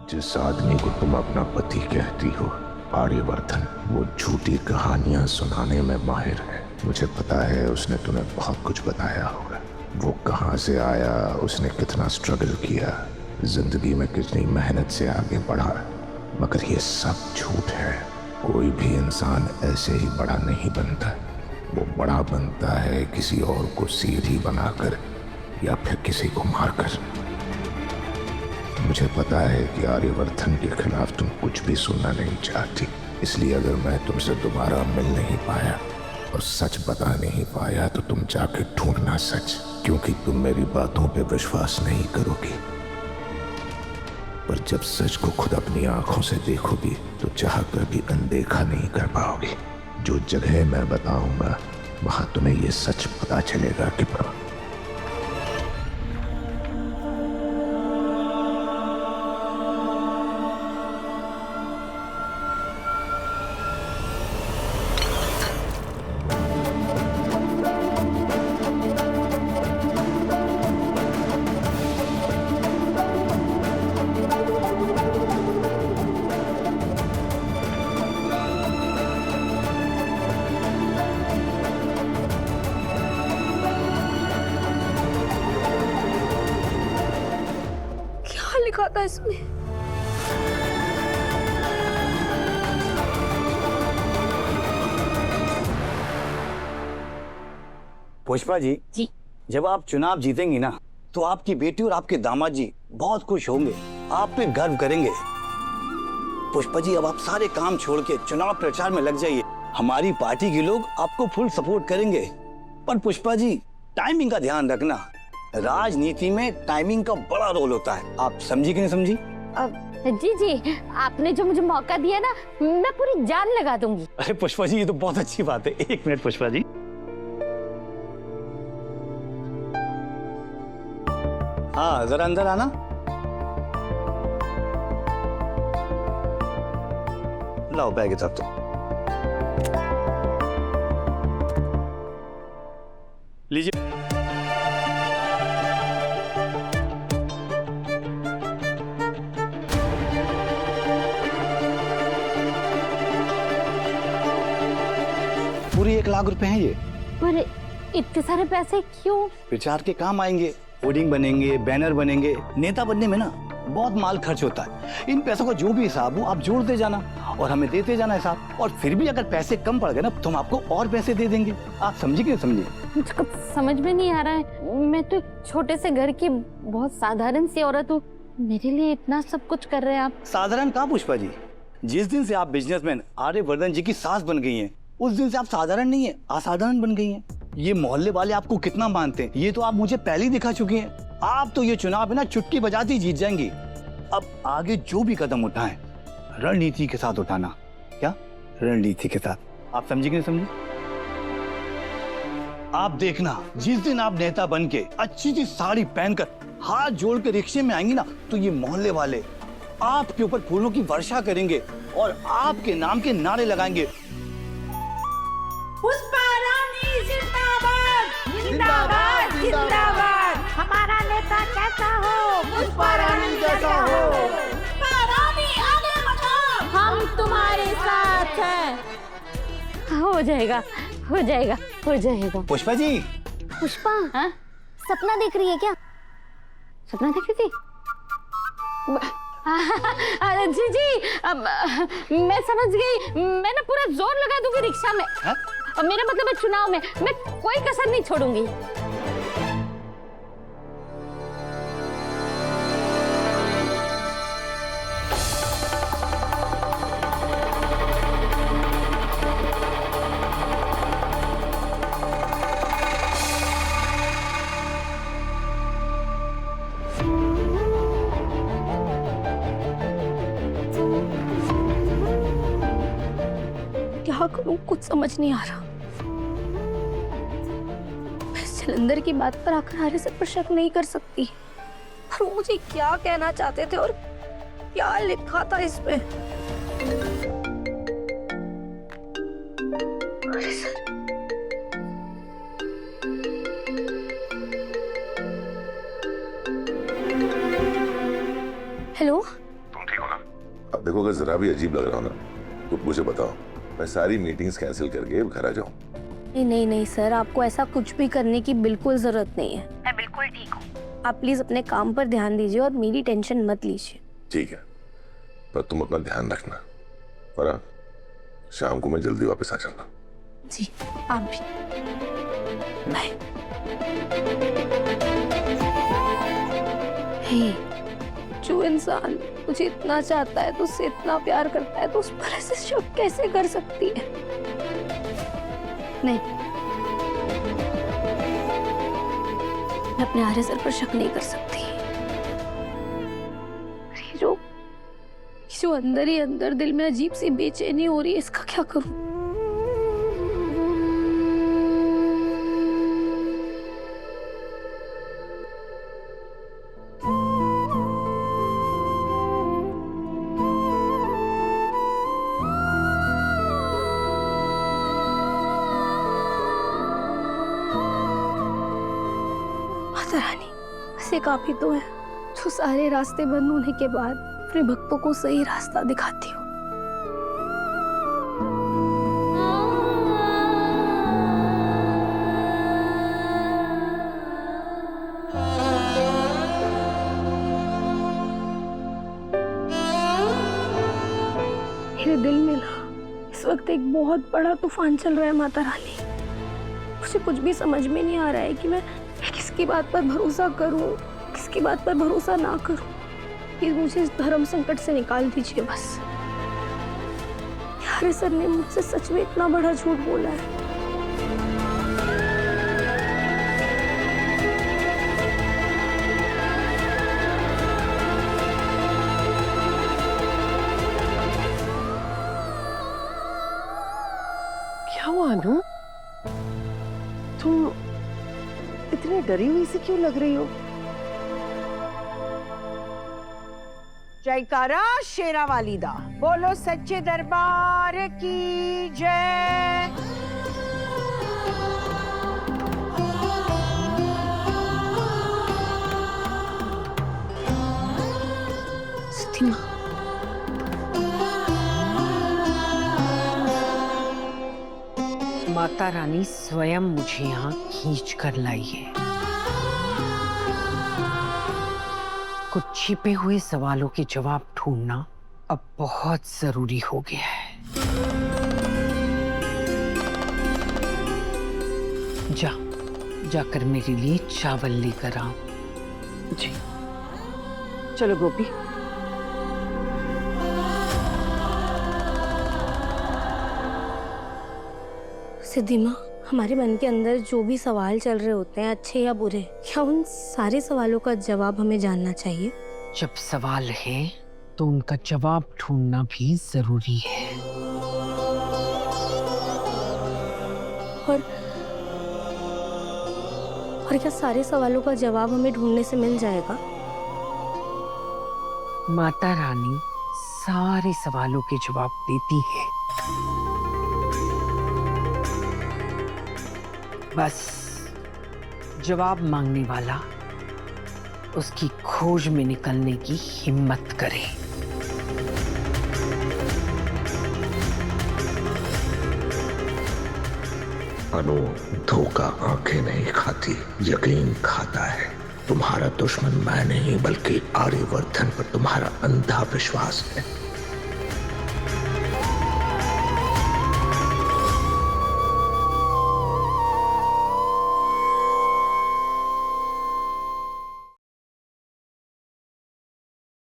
जिस आदमी को तुम अपना पति कहती हो, आर्यवर्धन, वो झूठी कहानियां सुनाने में माहिर है। मुझे पता है उसने तुम्हें बहुत कुछ बताया होगा। वो कहाँ से आया, उसने कितना स्ट्रगल किया, जिंदगी में कितनी मेहनत से आगे बढ़ा, मगर ये सब झूठ है। कोई भी इंसान ऐसे ही बड़ा नहीं बनता। वो बड़ा बनता है किसी और को सीढ़ी बनाकर या फिर किसी को मारकर। मुझे पता है कि आर्यवर्धन के खिलाफ तुम कुछ भी सुनना नहीं चाहती, इसलिए अगर मैं तुमसे दोबारा मिल नहीं पाया और सच बता नहीं पाया तो तुम जाके ढूंढना सच, क्योंकि तुम मेरी बातों पे विश्वास नहीं करोगी। पर जब सच को खुद अपनी आंखों से देखोगी तो चाह कर भी अनदेखा नहीं कर पाओगी। जो जगह मैं बताऊंगा वहां तुम्हें ये सच पता चलेगा कि लिखा था इसमें? पुष्पा जी, जब आप चुनाव जीतेंगी ना तो आपकी बेटी और आपके दामाद जी बहुत खुश होंगे, आप पे गर्व करेंगे। पुष्पा जी, अब आप सारे काम छोड़ के चुनाव प्रचार में लग जाइए। हमारी पार्टी के लोग आपको फुल सपोर्ट करेंगे। पर पुष्पा जी, टाइमिंग का ध्यान रखना। राजनीति में टाइमिंग का बड़ा रोल होता है। आप समझी कि नहीं समझी? जी, आपने जो मुझे मौका दिया ना, मैं पूरी जान लगा दूंगी। अरे पुष्पा जी, ये तो बहुत अच्छी बात है। एक मिनट पुष्पा जी। हाँ, जरा अंदर आना। लाओ बैग इधर तो। लीजिए। पूरी 1 लाख रुपए हैं ये। पर इतने सारे पैसे क्यों? प्रचार के काम आएंगे, होर्डिंग बनेंगे, बैनर बनेंगे। नेता बनने में ना बहुत माल खर्च होता है। इन पैसों का जो भी हिसाब हो आप जोड़ते जाना और हमें देते जाना हिसाब। और फिर भी अगर पैसे कम पड़ गए ना तो हम आपको और पैसे दे देंगे। आप समझे कि नहीं समझे? मुझे कुछ समझ में नहीं आ रहा है। मैं तो एक छोटे से घर की बहुत साधारण सी औरत हूँ, मेरे लिए इतना सब कुछ कर रहे हैं आप। साधारण कहाँ पुष्पा जी, जिस दिन से आप बिजनेसमैन आर्यवर्धन जी की सास बन गई हैं, उस दिन से आप साधारण नहीं है, असाधारण बन गई हैं। ये मोहल्ले वाले आपको कितना मानते हैं ये तो आप मुझे पहले ही दिखा चुकी हैं। आप तो ये चुनाव है ना चुटकी बजाती ही जीत जाएंगी। अब आगे जो भी कदम उठाएं रणनीति के साथ उठाना। क्या? रणनीति के साथ। आप समझे कि नहीं समझे? आप देखना, जिस दिन आप नेता बन के अच्छी सी साड़ी पहनकर हाथ जोड़ के रिक्शे में आएंगी ना तो ये मोहल्ले वाले आपके ऊपर फूलों की वर्षा करेंगे और आपके नाम के नारे लगाएंगे। पुष्पा रानी जिंदाबाद जिंदाबाद जिंदाबाद। हमारा नेता कैसा हो? पुष्पा रानी जैसा हो। पुष्पा रानी आगे बढ़ो, हम तुम्हारे साथ हैं। हो जाएगा, हो जाएगा, हो जाएगा। पुष्पा जी। पुष्पा, हाँ? सपना देख रही है क्या? सपना देख रही थी? जी, अब मैं समझ गई। मैं ना पूरा जोर लगा दूंगी रिक्शा में। मेरा मतलब है चुनाव में मैं कोई कसर नहीं छोड़ूंगी। क्या करूं, कुछ समझ नहीं आ रहा। मैं सिलेंडर की बात पर आकर आर्य सर पर शक नहीं कर सकती। पर वो मुझे क्या कहना चाहते थे और क्या लिखा था इसमें? आर्य सर, हेलो। तुम ठीक अब देखो, अगर जरा भी अजीब लग रहा हो ना तो मुझे बताओ, मैं सारी मीटिंग्स कैंसिल करके घर आ जाऊं। नहीं नहीं नहीं सर, आपको ऐसा कुछ भी करने की बिल्कुल जरूरत नहीं है। मैं बिल्कुल ठीक हूँ। आप प्लीज अपने काम पर ध्यान दीजिए और मेरी टेंशन मत लीजिए। ठीक है, पर तुम अपना ध्यान रखना। फरा, शाम को मैं जल्दी वापस आ जाऊंगा। जी आप भी। बाय। हे, जो इंसान मुझे इतना चाहता है, तो उससे इतना प्यार करता है, तो उस पर ऐसे शक कैसे कर सकती है? नहीं, मैं अपने आर्य सर पर शक नहीं कर सकती। ये जो अंदर ही अंदर दिल में अजीब सी बेचैनी हो रही है, इसका क्या करूं? माता रानी, ऐसे काफी तो है जो सारे रास्ते बंद होने के बाद अपने भक्तों को सही रास्ता दिखाती हो। मेरे दिल में ना इस वक्त एक बहुत बड़ा तूफान चल रहा है माता रानी। मुझे कुछ भी समझ में नहीं आ रहा है कि मैं किसकी बात पर भरोसा करूं, किसकी बात पर भरोसा ना करूं। प्लीज मुझे इस धर्म संकट से निकाल दीजिए बस। आर्य सर ने मुझसे सच में इतना बड़ा झूठ बोला है। क्या हुआ अनु? तुम इतनी डरी हुई से क्यों लग रही हो? जयकारा शेरा वाली दा, बोलो सच्चे दरबार की जय। सिद्धि माँ, माता रानी स्वयं मुझे यहाँ खींच कर लाई है। कुछ छिपे हुए सवालों के जवाब ढूंढना अब बहुत जरूरी हो गया है। जाकर मेरे लिए चावल लेकर आओ। जी चलो गोपी। सिद्धि माँ, हमारे मन के अंदर जो भी सवाल चल रहे होते हैं, अच्छे या बुरे, क्या उन सारे सवालों का जवाब हमें जानना चाहिए? जब सवाल है तो उनका जवाब ढूंढना भी जरूरी है। और क्या सारे सवालों का जवाब हमें ढूंढने से मिल जाएगा? माता रानी सारे सवालों के जवाब देती है। बस जवाब मांगने वाला उसकी खोज में निकलने की हिम्मत करे। अनु, धोखा आंखें नहीं खाती, यकीन खाता है। तुम्हारा दुश्मन मैं नहीं बल्कि आर्यवर्धन पर तुम्हारा अंधा विश्वास है।